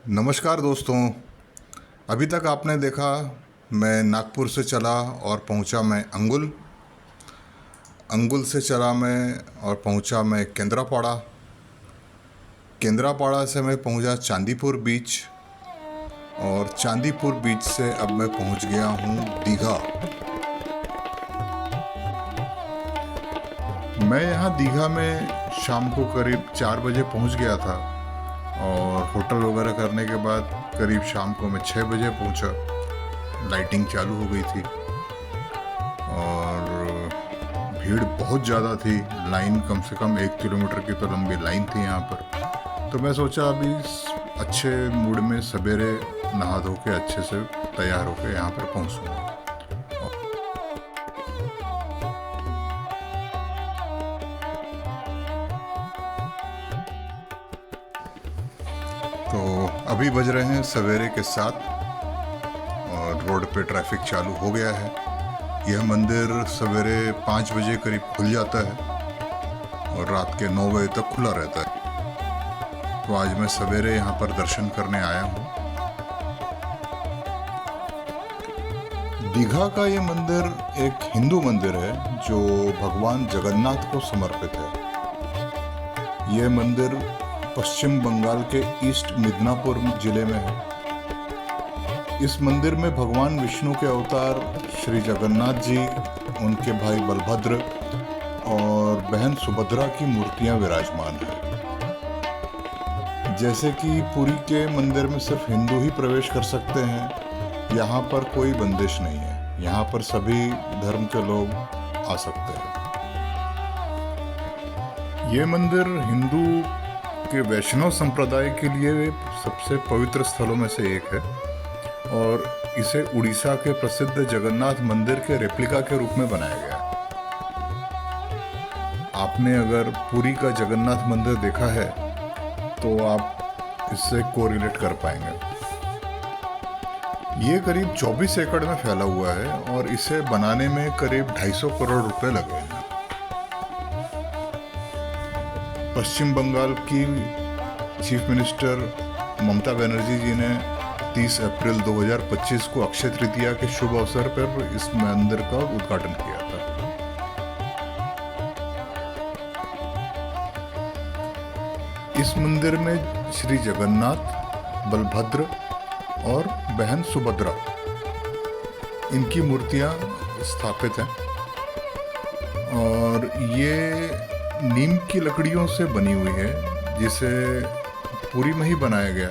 नमस्कार दोस्तों। अभी तक आपने देखा मैं नागपुर से चला और पहुंचा मैं अंगुल। अंगुल से चला मैं और पहुंचा मैं केंद्रापाड़ा। केंद्रापाड़ा से मैं पहुंचा चांदीपुर बीच और चांदीपुर बीच से अब मैं पहुंच गया हूं दीघा। मैं यहां दीघा में शाम को करीब 4 बजे पहुंच गया था और होटल वगैरह करने के बाद करीब शाम को मैं 6 बजे पहुंचा। लाइटिंग चालू हो गई थी और भीड़ बहुत ज़्यादा थी। लाइन कम से कम 1 किलोमीटर की तो लंबी लाइन थी यहाँ पर। तो मैं सोचा अभी अच्छे मूड में सवेरे नहा धो के अच्छे से तैयार होकर यहाँ पर पहुँचूँगा। तो अभी बज रहे हैं सवेरे के 7 और रोड पे ट्रैफिक चालू हो गया है। यह मंदिर सवेरे 5 बजे करीब खुल जाता है और रात के 9 बजे तक खुला रहता है। तो आज मैं सवेरे यहाँ पर दर्शन करने आया हूँ। दीघा का ये मंदिर एक हिंदू मंदिर है जो भगवान जगन्नाथ को समर्पित है। यह मंदिर पश्चिम बंगाल के ईस्ट मिदनापुर जिले में है। इस मंदिर में भगवान विष्णु के अवतार श्री जगन्नाथ जी, उनके भाई बलभद्र और बहन सुभद्रा की मूर्तियां विराजमान हैं। जैसे कि पुरी के मंदिर में सिर्फ हिंदू ही प्रवेश कर सकते हैं, यहाँ पर कोई बंदिश नहीं है। यहाँ पर सभी धर्म के लोग आ सकते हैं। ये मंदिर हिंदू के वैष्णव संप्रदाय के लिए सबसे पवित्र स्थलों में से एक है और इसे उड़ीसा के प्रसिद्ध जगन्नाथ मंदिर के रेप्लिका के रूप में बनाया गया। आपने अगर पुरी का जगन्नाथ मंदिर देखा है तो आप इससे कोरिलेट कर पाएंगे। ये करीब 24 एकड़ में फैला हुआ है और इसे बनाने में करीब 250 करोड़ रुपए लगे हैं। पश्चिम बंगाल की चीफ मिनिस्टर ममता बनर्जी जी ने 30 अप्रैल 2025 को अक्षय तृतीया के शुभ अवसर पर इस मंदिर का उद्घाटन किया था। इस मंदिर में श्री जगन्नाथ, बलभद्र और बहन सुभद्रा, इनकी मूर्तियां स्थापित हैं और ये नीम की लकड़ियों से बनी हुई है, जिसे पुरी में ही बनाया गया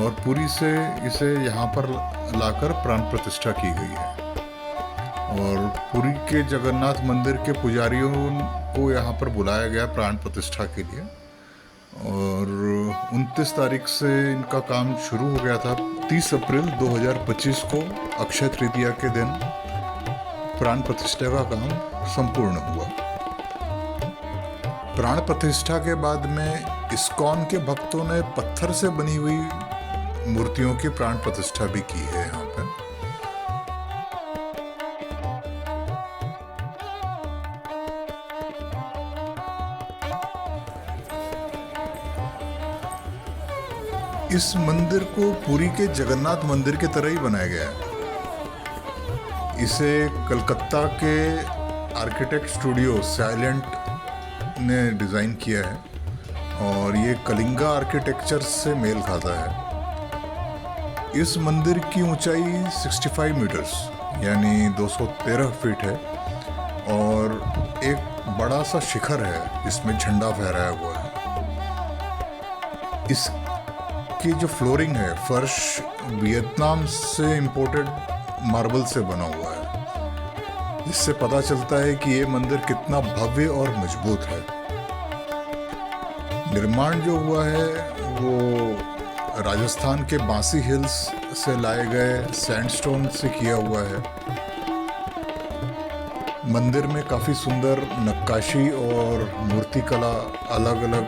और पुरी से इसे यहाँ पर लाकर प्राण प्रतिष्ठा की गई है। और पुरी के जगन्नाथ मंदिर के पुजारियों को यहाँ पर बुलाया गया प्राण प्रतिष्ठा के लिए और 29 तारीख से इनका काम शुरू हो गया था। 30 अप्रैल 2025 को अक्षय तृतीया के दिन प्राण प्रतिष्ठा का काम संपूर्ण हुआ। प्राण प्रतिष्ठा के बाद में इस्कॉन के भक्तों ने पत्थर से बनी हुई मूर्तियों की प्राण प्रतिष्ठा भी की है यहाँ पर। इस मंदिर को पुरी के जगन्नाथ मंदिर की तरह ही बनाया गया है। इसे कलकत्ता के आर्किटेक्ट स्टूडियो साइलेंट ने डिज़ाइन किया है और ये कलिंगा आर्किटेक्चर से मेल खाता है। इस मंदिर की ऊंचाई 65 मीटर्स यानी 213 फीट है और एक बड़ा सा शिखर है जिसमें झंडा फहराया हुआ है। इसकी जो फ्लोरिंग है, फर्श वियतनाम से इंपोर्टेड मार्बल से बना हुआ है। इससे पता चलता है कि ये मंदिर कितना भव्य और मजबूत है। निर्माण जो हुआ है वो राजस्थान के बांसी हिल्स से लाए गए सैंडस्टोन से किया हुआ है। मंदिर में काफ़ी सुंदर नक्काशी और मूर्तिकला, अलग अलग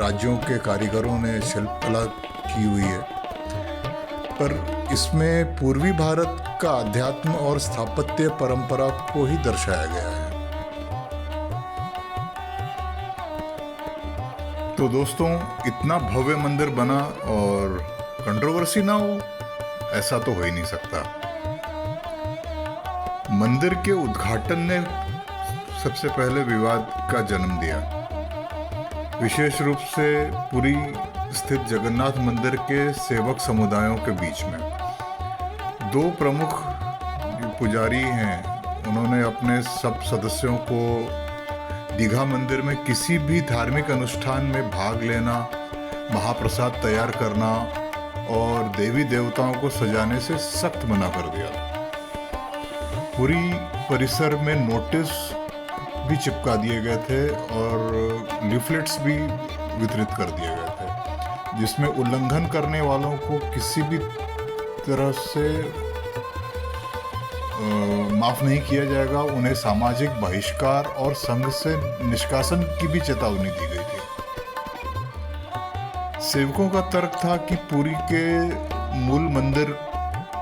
राज्यों के कारीगरों ने शिल्पकला की हुई है, पर इसमें पूर्वी भारत का अध्यात्म और स्थापत्य परंपरा को ही दर्शाया गया है। तो दोस्तों, इतना भव्य मंदिर बना और कंट्रोवर्सी ना हो, ऐसा तो हो ही नहीं सकता। मंदिर के उद्घाटन ने सबसे पहले विवाद का जन्म दिया, विशेष रूप से पुरी स्थित जगन्नाथ मंदिर के सेवक समुदायों के बीच में। दो प्रमुख पुजारी हैं, उन्होंने अपने सब सदस्यों को दीघा मंदिर में किसी भी धार्मिक अनुष्ठान में भाग लेना, महाप्रसाद तैयार करना और देवी देवताओं को सजाने से सख्त मना कर दिया। पुरी परिसर में नोटिस भी चिपका दिए गए थे और लीफलेट्स भी वितरित कर दिए गए थे, जिसमें उल्लंघन करने वालों को किसी भी तरह से माफ नहीं किया जाएगा। उन्हें सामाजिक बहिष्कार और संघ से निष्कासन की भी चेतावनी दी गई थी। सेवकों का तर्क था कि पुरी के मूल मंदिर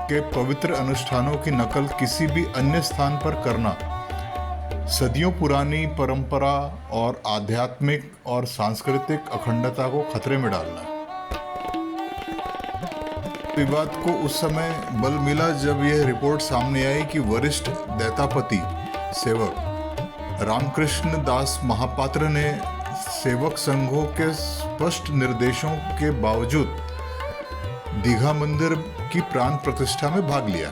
के पवित्र अनुष्ठानों की नकल किसी भी अन्य स्थान पर करना सदियों पुरानी परंपरा और आध्यात्मिक और सांस्कृतिक अखंडता को खतरे में डालना है। विवाद को उस समय बल मिला जब यह रिपोर्ट सामने आई कि वरिष्ठ दैतापति सेवक रामकृष्ण दास महापात्र ने सेवक संघों के स्पष्ट निर्देशों के बावजूद दीघा मंदिर की प्राण प्रतिष्ठा में भाग लिया।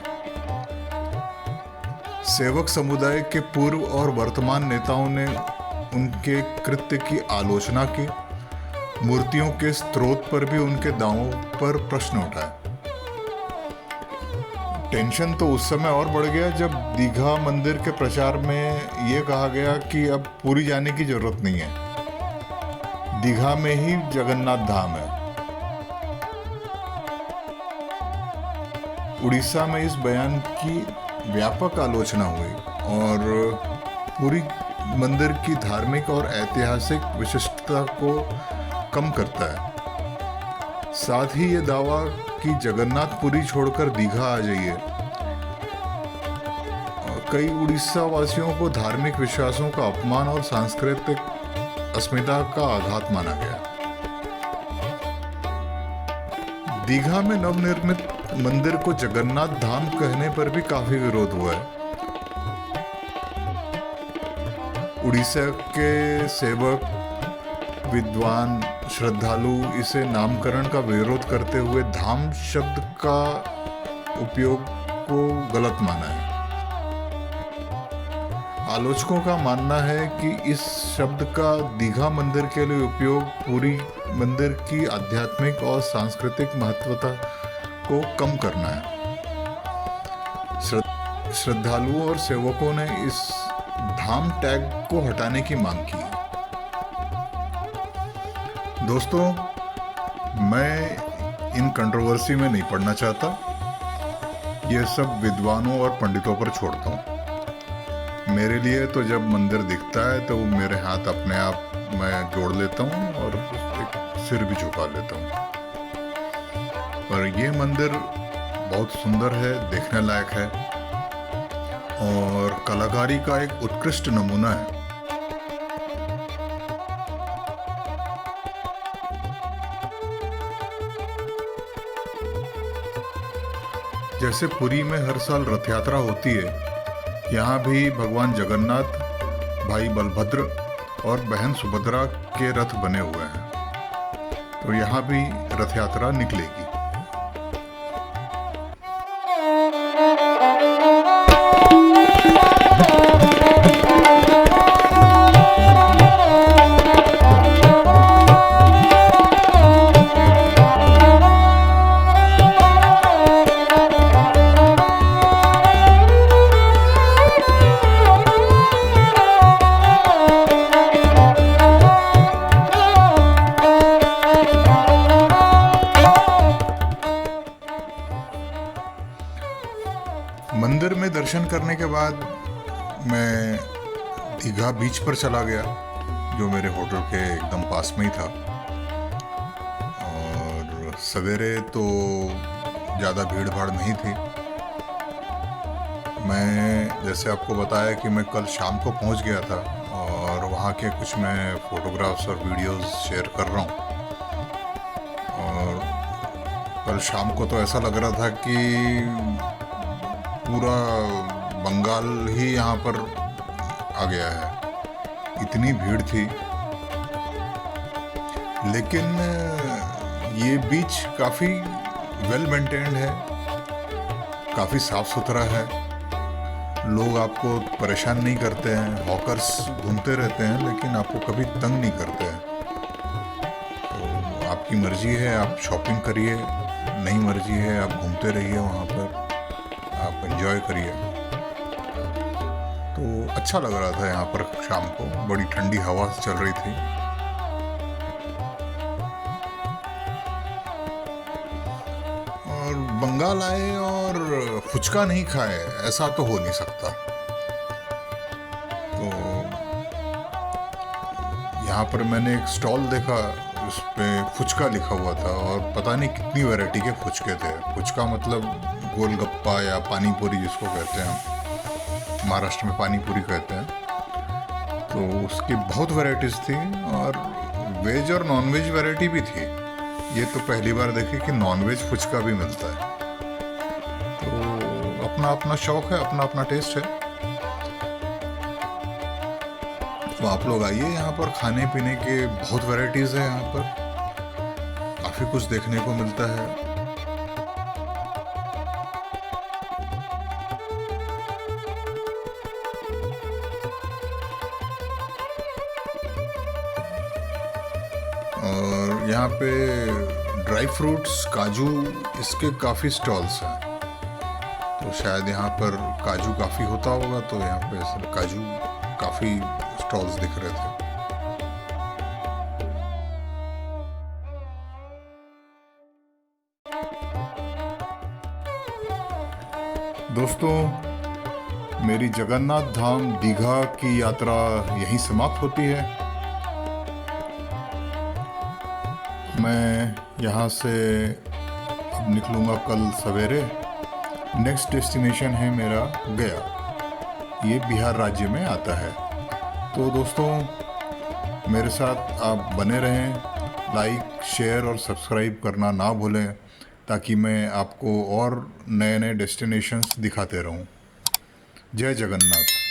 सेवक समुदाय के पूर्व और वर्तमान नेताओं ने उनके कृत्य की आलोचना की। मूर्तियों के स्रोत पर भी उनके दावों पर प्रश्न उठाए। टेंशन तो उस समय और बढ़ गया जब दीघा मंदिर के प्रचार में यह कहा गया कि अब पुरी जाने की जरूरत नहीं है, दीघा में ही जगन्नाथ धाम है। उड़ीसा में इस बयान की व्यापक आलोचना हुई और पुरी मंदिर की धार्मिक और ऐतिहासिक विशिष्टता को कम करता है। साथ ही ये दावा कि जगन्नाथ पुरी छोड़कर दीघा आ जाइए कई उड़ीसा वासियों को धार्मिक विश्वासों का अपमान और सांस्कृतिक अस्मिता का आघात माना गया। दीघा में नवनिर्मित मंदिर को जगन्नाथ धाम कहने पर भी काफी विरोध हुआ है। उड़ीसा के सेवक, विद्वान, श्रद्धालु इसे नामकरण का विरोध करते हुए धाम शब्द का उपयोग को गलत माना है। आलोचकों का मानना है कि इस शब्द का दीघा मंदिर के लिए उपयोग पुरी मंदिर की आध्यात्मिक और सांस्कृतिक महत्वता को कम करना है। श्रद्धालुओं और सेवकों ने इस धाम टैग को हटाने की मांग की। दोस्तों, मैं इन कंट्रोवर्सी में नहीं पड़ना चाहता, यह सब विद्वानों और पंडितों पर छोड़ता हूँ। मेरे लिए तो जब मंदिर दिखता है तो वो मेरे हाथ अपने आप मैं जोड़ लेता हूँ और एक सिर भी झुका लेता हूँ। पर ये मंदिर बहुत सुंदर है, देखने लायक है और कलाकारी का एक उत्कृष्ट नमूना है। जैसे पुरी में हर साल रथ यात्रा होती है, यहाँ भी भगवान जगन्नाथ, भाई बलभद्र और बहन सुभद्रा के रथ बने हुए हैं, तो यहाँ भी रथ यात्रा निकलेगी। मंदिर में दर्शन करने के बाद मैं दीघा बीच पर चला गया, जो मेरे होटल के एकदम पास में ही था। और सवेरे तो ज़्यादा भीड़ भाड़ नहीं थी। मैं जैसे आपको बताया कि मैं कल शाम को पहुंच गया था और वहाँ के कुछ मैं फ़ोटोग्राफ्स और वीडियोस शेयर कर रहा हूँ। और कल शाम को तो ऐसा लग रहा था कि पूरा बंगाल ही यहाँ पर आ गया है, इतनी भीड़ थी। लेकिन ये बीच काफ़ी वेल मेंटेन्ड है, काफ़ी साफ सुथरा है, लोग आपको परेशान नहीं करते हैं, हॉकर्स घूमते रहते हैं लेकिन आपको कभी तंग नहीं करते हैं। तो आपकी मर्जी है, आप शॉपिंग करिए, नहीं मर्जी है आप घूमते रहिए, वहाँ पर आप एंजॉय करिए। तो अच्छा लग रहा था यहाँ पर शाम को, बड़ी ठंडी हवा चल रही थी। और बंगाल आए और फुचका नहीं खाए, ऐसा तो हो नहीं सकता। तो यहाँ पर मैंने एक स्टॉल देखा, उस पे फुचका लिखा हुआ था और पता नहीं कितनी वैरायटी के फुचके थे। फुचका मतलब गोलगप्पा या पानी पूरी जिसको कहते हैं, महाराष्ट्र में पानी पूरी कहते हैं। तो उसकी बहुत वैरायटीज़ थी और वेज और नॉन वेज वैरायटी भी थी। ये तो पहली बार देखी कि नॉन वेज फुचका भी मिलता है। तो अपना अपना शौक़ है, अपना अपना टेस्ट है। तो आप लोग आइए, यहाँ पर खाने पीने के बहुत वैरायटीज़ है, यहाँ पर काफ़ी कुछ देखने को मिलता है। और यहाँ पे ड्राई फ्रूट्स, काजू, इसके काफ़ी स्टॉल्स हैं। तो शायद यहाँ पर काजू काफ़ी होता होगा, तो यहाँ पे काजू काफ़ी स्टॉल्स दिख रहे थे। दोस्तों, मेरी जगन्नाथ धाम दीघा की यात्रा यहीं समाप्त होती है। मैं यहाँ से अब निकलूँगा कल सवेरे। नेक्स्ट डेस्टिनेशन है मेरा गया, ये बिहार राज्य में आता है। तो दोस्तों, मेरे साथ आप बने रहें, लाइक, शेयर और सब्सक्राइब करना ना भूलें, ताकि मैं आपको और नए नए डेस्टिनेशंस दिखाते रहूं। जय जगन्नाथ।